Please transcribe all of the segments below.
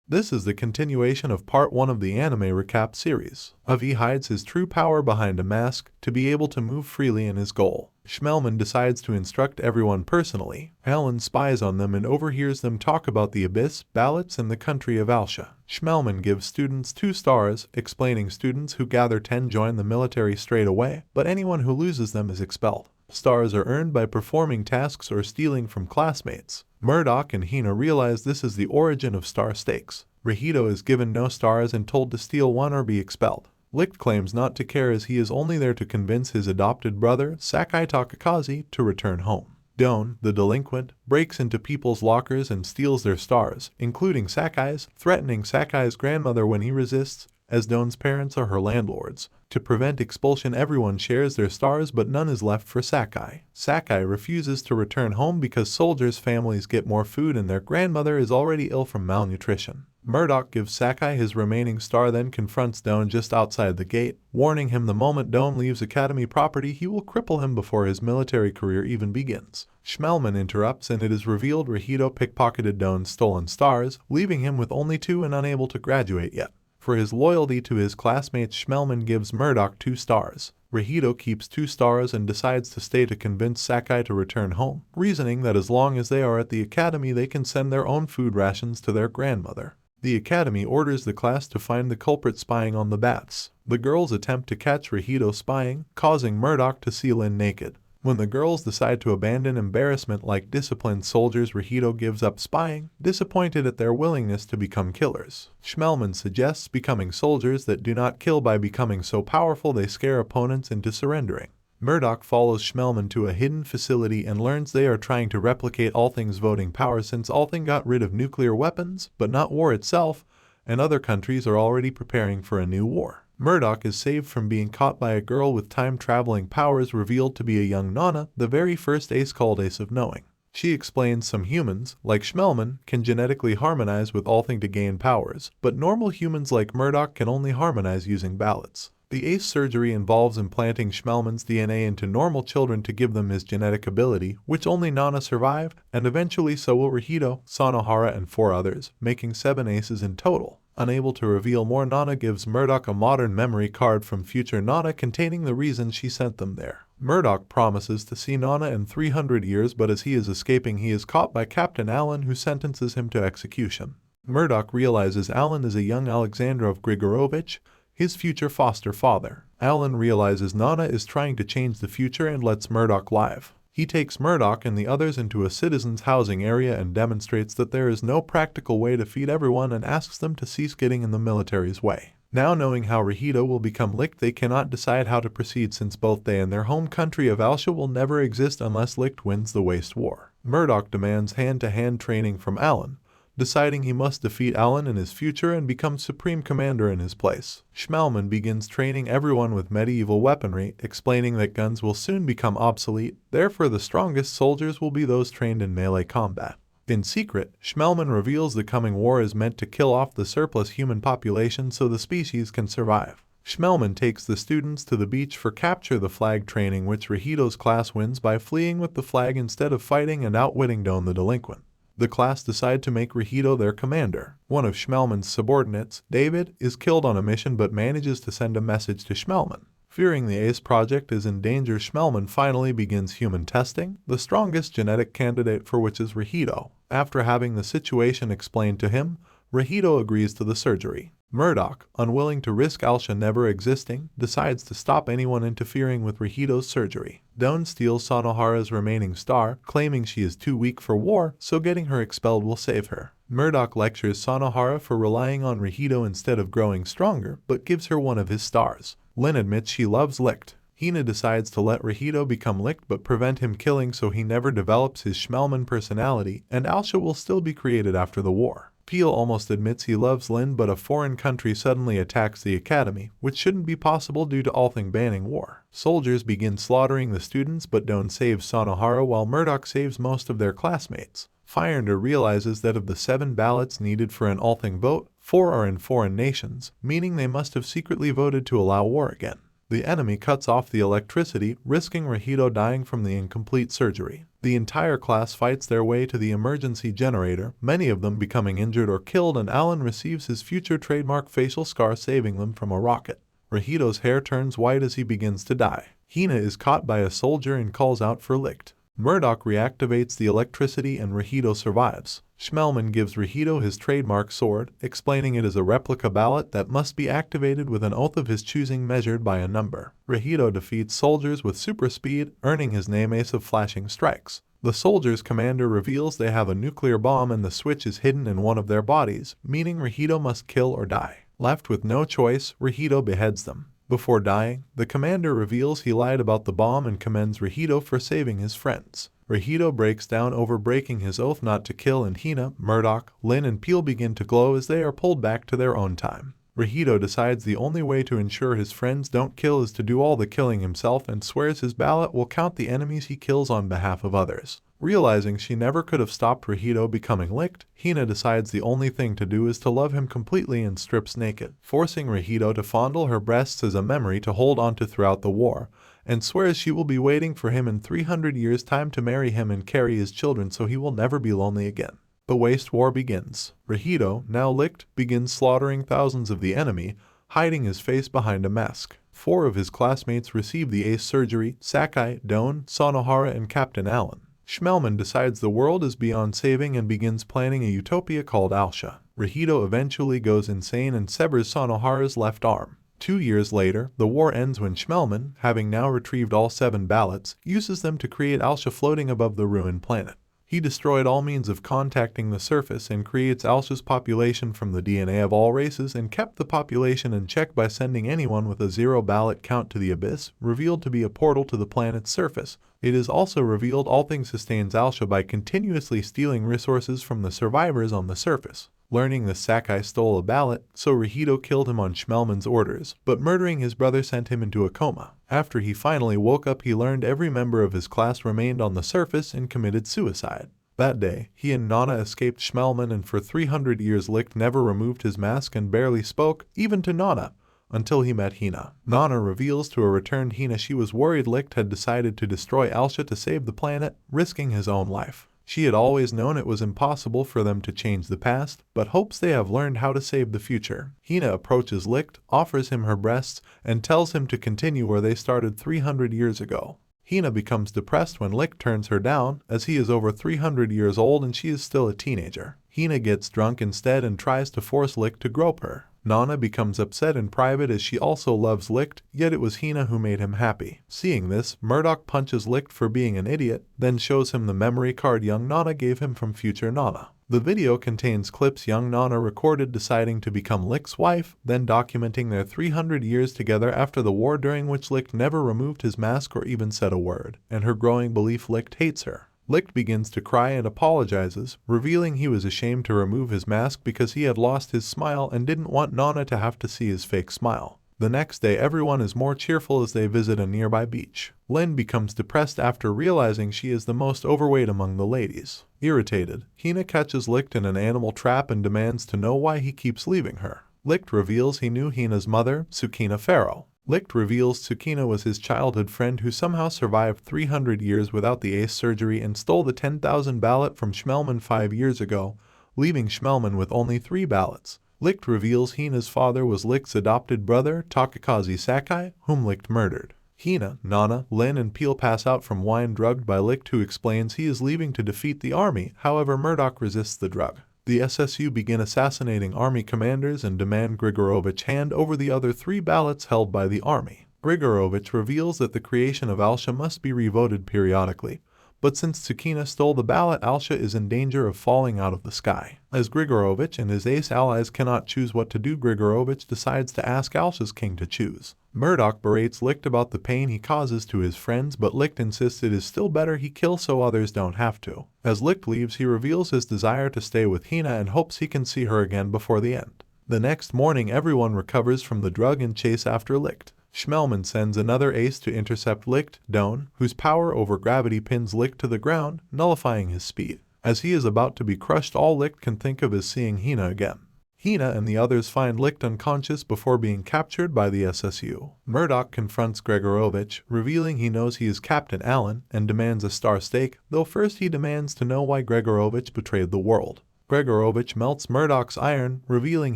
This is the continuation of part 1 of the anime recap series. Avi hides his true power behind a mask to be able to move freely in his goal. Schmelman decides to instruct everyone personally. Alan spies on them and overhears them talk about the abyss, ballots, and the country of Alsha. Schmelman gives students 2 stars, explaining students who gather 10 join the military straight away, but anyone who loses them is expelled. Stars are earned by performing tasks or stealing from classmates. Murdoch and Hina realize this is the origin of star stakes. Rihito is given no stars and told to steal 1 or be expelled. Licht claims not to care as he is only there to convince his adopted brother, Sakai Takakaze, to return home. Don, the delinquent, breaks into people's lockers and steals their stars, including Sakai's, threatening Sakai's grandmother when he resists, as Don's parents are her landlords. To prevent expulsion, everyone shares their stars, but none is left for Sakai. Sakai refuses to return home because soldiers' families get more food and their grandmother is already ill from malnutrition. Murdoch gives Sakai his remaining star, then confronts Don just outside the gate, warning him the moment Don leaves Academy property he will cripple him before his military career even begins. Schmelman interrupts and it is revealed Rihito pickpocketed Don's stolen stars, leaving him with only 2 and unable to graduate yet. For his loyalty to his classmates, Schmelman gives Murdoch 2 stars. Rihito keeps 2 stars and decides to stay to convince Sakai to return home, reasoning that as long as they are at the academy they can send their own food rations to their grandmother. The academy orders the class to find the culprit spying on the bats. The girls attempt to catch Rihito spying, causing Murdoch to see Lin naked. When the girls decide to abandon embarrassment like disciplined soldiers, Rihito gives up spying, disappointed at their willingness to become killers. Schmelman suggests becoming soldiers that do not kill by becoming so powerful they scare opponents into surrendering. Murdoch follows Schmelman to a hidden facility and learns they are trying to replicate Althing's voting power since Althing got rid of nuclear weapons, but not war itself, and other countries are already preparing for a new war. Murdoch is saved from being caught by a girl with time-traveling powers revealed to be a young Nana, the very first ace called Ace of Knowing. She explains some humans, like Schmelman, can genetically harmonize with Althing to gain powers, but normal humans like Murdoch can only harmonize using ballots. The ACE surgery involves implanting Schmelman's DNA into normal children to give them his genetic ability, which only Nana survive, and eventually so will Rihito, Sanohara, and 4 others, making 7 aces in total. Unable to reveal more, Nana gives Murdoch a modern memory card from future Nana containing the reason she sent them there. Murdoch promises to see Nana in 300 years, but as he is escaping he is caught by Captain Allen, who sentences him to execution. Murdoch realizes Allen is a young Alexandrov Grigorovich, his future foster father. Allen realizes Nana is trying to change the future and lets Murdoch live. He takes Murdoch and the others into a citizens' housing area and demonstrates that there is no practical way to feed everyone and asks them to cease getting in the military's way. Now knowing how Rihito will become Licht, they cannot decide how to proceed since both they and their home country of Alsha will never exist unless Licht wins the Waste War. Murdoch demands hand-to-hand training from Allen, deciding he must defeat Allen in his future and become Supreme Commander in his place. Schmelman begins training everyone with medieval weaponry, explaining that guns will soon become obsolete, therefore the strongest soldiers will be those trained in melee combat. In secret, Schmelman reveals the coming war is meant to kill off the surplus human population so the species can survive. Schmelman takes the students to the beach for capture the flag training, which Rihito's class wins by fleeing with the flag instead of fighting and outwitting Don the delinquent. The class decide to make Rihito their commander. One of Schmelman's subordinates, David, is killed on a mission but manages to send a message to Schmelman. Fearing the ACE project is in danger, Schmelman finally begins human testing, the strongest genetic candidate for which is Rihito. After having the situation explained to him, Rihito agrees to the surgery. Murdoch, unwilling to risk Alsha never existing, decides to stop anyone interfering with Rihito's surgery. Don steals Sanohara's remaining star, claiming she is too weak for war, so getting her expelled will save her. Murdoch lectures Sanohara for relying on Rihito instead of growing stronger, but gives her one of his stars. Lin admits she loves Licht. Hina decides to let Rihito become Licht but prevent him killing so he never develops his Schmelman personality, and Alsha will still be created after the war. Peel almost admits he loves Lin, but a foreign country suddenly attacks the academy, which shouldn't be possible due to Althing banning war. Soldiers begin slaughtering the students, but Don saves Sanohara while Murdoch saves most of their classmates. Feyender realizes that of the 7 ballots needed for an Althing vote, 4 are in foreign nations, meaning they must have secretly voted to allow war again. The enemy cuts off the electricity, risking Reconnecting dying from the incomplete surgery. The entire class fights their way to the emergency generator, many of them becoming injured or killed, and Alan receives his future trademark facial scar, saving them from a rocket. Reconnecting's hair turns white as he begins to die. Hina is caught by a soldier and calls out for Licht. Murdoch reactivates the electricity and Reconnecting survives. Schmelman gives Reconnecting his trademark sword, explaining it is a replica ballot that must be activated with an oath of his choosing measured by a number. Reconnecting defeats soldiers with super speed, earning his name Ace of Flashing Strikes. The soldiers' commander reveals they have a nuclear bomb and the switch is hidden in one of their bodies, meaning Reconnecting must kill or die. Left with no choice, Reconnecting beheads them. Before dying, the commander reveals he lied about the bomb and commends Reconnecting for saving his friends. Reconnecting breaks down over breaking his oath not to kill, and Hina, Murdoch, Lin and Peel begin to glow as they are pulled back to their own time. Reconnecting decides the only way to ensure his friends don't kill is to do all the killing himself and swears his ballot will count the enemies he kills on behalf of others. Realizing she never could have stopped Reconnecting becoming Licht, Hina decides the only thing to do is to love him completely and strips naked, forcing Reconnecting to fondle her breasts as a memory to hold onto throughout the war, and swears she will be waiting for him in 300 years' time to marry him and carry his children so he will never be lonely again. The waste war begins. Reconnecting, now Licht, begins slaughtering thousands of the enemy, hiding his face behind a mask. 4 of his classmates receive the ace surgery: Sakai, Doan, Sonohara and Captain Allen. Schmelman decides the world is beyond saving and begins planning a utopia called Alsha. Reconnecting eventually goes insane and severs Sonohara's left arm. 2 years later, the war ends when Schmelman, having now retrieved all 7 ballots, uses them to create Alsha floating above the ruined planet. He destroyed all means of contacting the surface and creates Alsha's population from the DNA of all races, and kept the population in check by sending anyone with a 0 ballot count to the abyss, revealed to be a portal to the planet's surface. It is also revealed all things sustains Alsha by continuously stealing resources from the survivors on the surface. Learning the Sakai stole a ballot, so Reconnecting killed him on Schmelman's orders, but murdering his brother sent him into a coma. After he finally woke up, he learned every member of his class remained on the surface and committed suicide. That day, he and Nana escaped Schmelman, and for 300 years Licht never removed his mask and barely spoke, even to Nana, until he met Hina. Nana reveals to a returned Hina she was worried Licht had decided to destroy Alsha to save the planet, risking his own life. She had always known it was impossible for them to change the past, but hopes they have learned how to save the future. Hina approaches Licht, offers him her breasts, and tells him to continue where they started 300 years ago. Hina becomes depressed when Licht turns her down, as he is over 300 years old and she is still a teenager. Hina gets drunk instead and tries to force Licht to grope her. Nana becomes upset in private as she also loves Licht, yet it was Hina who made him happy. Seeing this, Murdoch punches Licht for being an idiot, then shows him the memory card young Nana gave him from future Nana. The video contains clips young Nana recorded deciding to become Licht's wife, then documenting their 300 years together after the war, during which Licht never removed his mask or even said a word, and her growing belief Licht hates her. Licht begins to cry and apologizes, revealing he was ashamed to remove his mask because he had lost his smile and didn't want Nana to have to see his fake smile. The next day, everyone is more cheerful as they visit a nearby beach. Lin becomes depressed after realizing she is the most overweight among the ladies. Irritated, Hina catches Licht in an animal trap and demands to know why he keeps leaving her. Licht reveals he knew Hina's mother, Tsukina Pharaoh. Licht reveals Tsukina was his childhood friend who somehow survived 300 years without the ace surgery and stole the 10,000 ballot from Schmelman 5 years ago, leaving Schmelman with only 3 ballots. Licht reveals Hina's father was Licht's adopted brother, Takakazi Sakai, whom Licht murdered. Hina, Nana, Lin and Peel pass out from wine drugged by Licht, who explains he is leaving to defeat the army, however Murdoch resists the drug. The SSU begin assassinating army commanders and demand Grigorovich hand over the other 3 ballots held by the army. Grigorovich reveals that the creation of Alsha must be revoted periodically, but since Tsukina stole the ballot, Alsha is in danger of falling out of the sky. As Grigorovich and his ace allies cannot choose what to do, Grigorovich decides to ask Alsha's king to choose. Murdoch berates Licht about the pain he causes to his friends, but Licht insists it is still better he kill so others don't have to. As Licht leaves, he reveals his desire to stay with Hina and hopes he can see her again before the end. The next morning, everyone recovers from the drug and chase after Licht. Schmelman sends another ace to intercept Licht, Doan, whose power over gravity pins Licht to the ground, nullifying his speed. As he is about to be crushed, all Licht can think of is seeing Hina again. Hina and the others find Licht unconscious before being captured by the SSU. Murdoch confronts Gregorovich, revealing he knows he is Captain Allen, and demands a star stake, though first he demands to know why Gregorovich betrayed the world. Gregorovich melts Murdoch's iron, revealing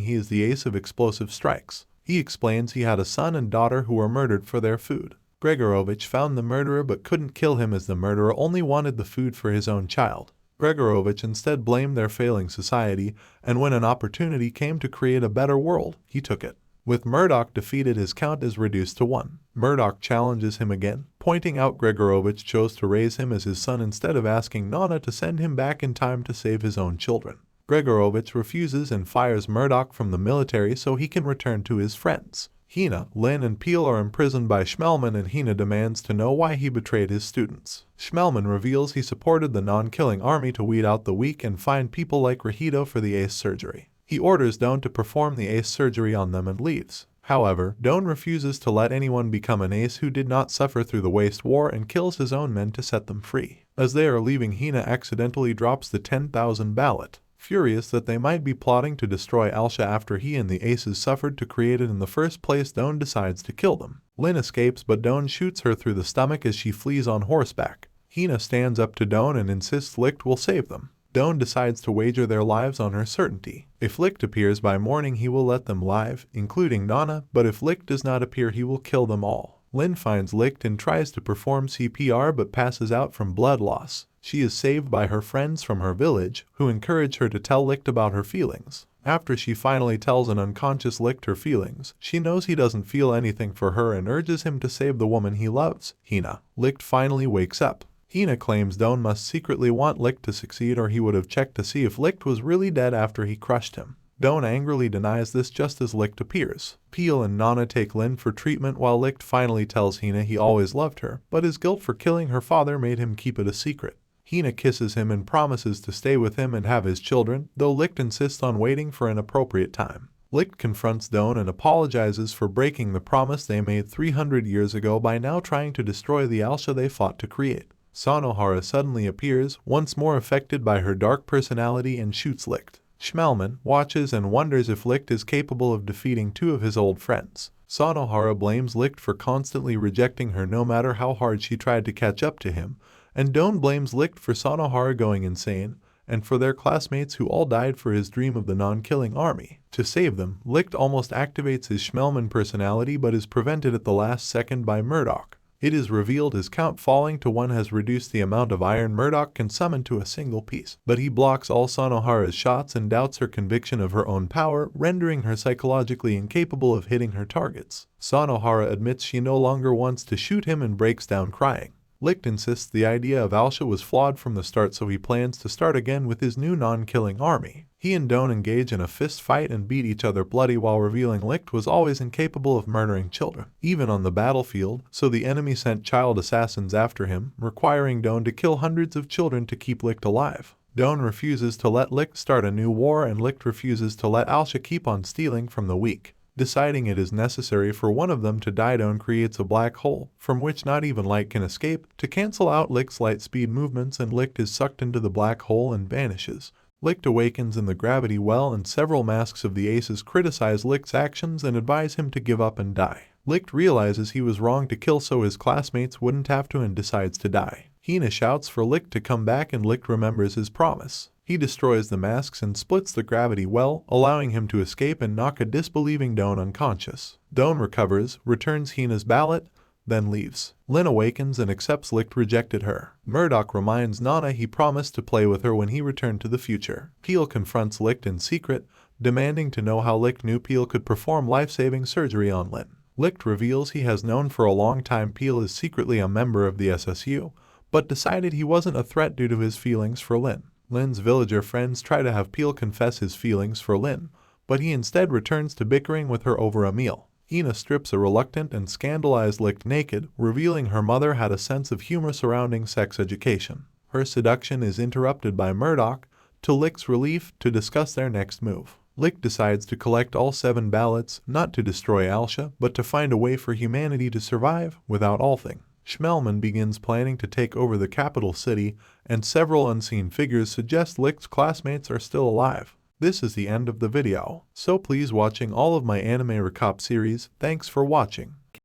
he is the ace of explosive strikes. He explains he had a son and daughter who were murdered for their food. Gregorovich found the murderer but couldn't kill him as the murderer only wanted the food for his own child. Gregorovich instead blamed their failing society, and when an opportunity came to create a better world, he took it. With Murdoch defeated, his count is reduced to 1. Murdoch challenges him again, pointing out Gregorovich chose to raise him as his son instead of asking Nana to send him back in time to save his own children. Gregorovich refuses and fires Murdoch from the military so he can return to his friends. Hina, Lin and Peel are imprisoned by Schmelman, and Hina demands to know why he betrayed his students. Schmelman reveals he supported the non-killing army to weed out the weak and find people like Rahito for the ace surgery. He orders Doan to perform the ace surgery on them and leaves. However, Doan refuses to let anyone become an ace who did not suffer through the waste war and kills his own men to set them free. As they are leaving, Hina accidentally drops the 10,000 ballot. Furious that they might be plotting to destroy Alsha after he and the aces suffered to create it in the first place, Doan decides to kill them. Lin escapes, but Doan shoots her through the stomach as she flees on horseback. Hina stands up to Doan and insists Licht will save them. Doan decides to wager their lives on her certainty. If Licht appears by morning, he will let them live, including Nana, but if Licht does not appear, he will kill them all. Lin finds Licht and tries to perform CPR but passes out from blood loss. She is saved by her friends from her village, who encourage her to tell Licht about her feelings. After she finally tells an unconscious Licht her feelings, she knows he doesn't feel anything for her and urges him to save the woman he loves, Hina. Licht finally wakes up. Hina claims Doan must secretly want Licht to succeed, or he would have checked to see if Licht was really dead after he crushed him. Doan angrily denies this just as Licht appears. Peel and Nana take Lin for treatment while Licht finally tells Hina he always loved her, but his guilt for killing her father made him keep it a secret. Hina kisses him and promises to stay with him and have his children, though Licht insists on waiting for an appropriate time. Licht confronts Doan and apologizes for breaking the promise they made 300 years ago by now trying to destroy the Alsha they fought to create. Sanohara suddenly appears, once more affected by her dark personality, and shoots Licht. Schmelman watches and wonders if Licht is capable of defeating 2 of his old friends. Sanohara blames Licht for constantly rejecting her no matter how hard she tried to catch up to him, and Doan blames Licht for Sanohara going insane, and for their classmates who all died for his dream of the non-killing army. To save them, Licht almost activates his Schmelman personality but is prevented at the last second by Murdoch. It is revealed his count falling to 1 has reduced the amount of iron Murdoch can summon to a single piece, but he blocks all Sanohara's shots and doubts her conviction of her own power, rendering her psychologically incapable of hitting her targets. Sanohara admits she no longer wants to shoot him and breaks down crying. Licht insists the idea of Alsha was flawed from the start, so he plans to start again with his new non-killing army. He and Doan engage in a fist fight and beat each other bloody while revealing Licht was always incapable of murdering children, even on the battlefield, so the enemy sent child assassins after him, requiring Doan to kill hundreds of children to keep Licht alive. Doan refuses to let Licht start a new war, and Licht refuses to let Alsha keep on stealing from the weak. Deciding it is necessary for one of them to die, Doan creates a black hole, from which not even light can escape, to cancel out Licht's light speed movements, and Licht is sucked into the black hole and vanishes. Licht awakens in the gravity well, and several masks of the aces criticize Licht's actions and advise him to give up and die. Licht realizes he was wrong to kill so his classmates wouldn't have to and decides to die. Hina shouts for Licht to come back, and Licht remembers his promise. He destroys the masks and splits the gravity well, allowing him to escape and knock a disbelieving Doan unconscious. Doan recovers, returns Hina's ballot, then leaves. Lin awakens and accepts Licht rejected her. Murdoch reminds Nana he promised to play with her when he returned to the future. Peel confronts Licht in secret, demanding to know how Licht knew Peel could perform life-saving surgery on Lin. Licht reveals he has known for a long time Peel is secretly a member of the SSU, but decided he wasn't a threat due to his feelings for Lin. Lin's villager friends try to have Peel confess his feelings for Lin, but he instead returns to bickering with her over a meal. Hina strips a reluctant and scandalized Licht naked, revealing her mother had a sense of humor surrounding sex education. Her seduction is interrupted by Murdoch, to Licht's relief, to discuss their next move. Licht decides to collect all 7 ballots, not to destroy Alsha, but to find a way for humanity to survive without Althing. Schmelman begins planning to take over the capital city, and several unseen figures suggest Licht's classmates are still alive. This is the end of the video, so please watching all of my anime recap series. Thanks for watching.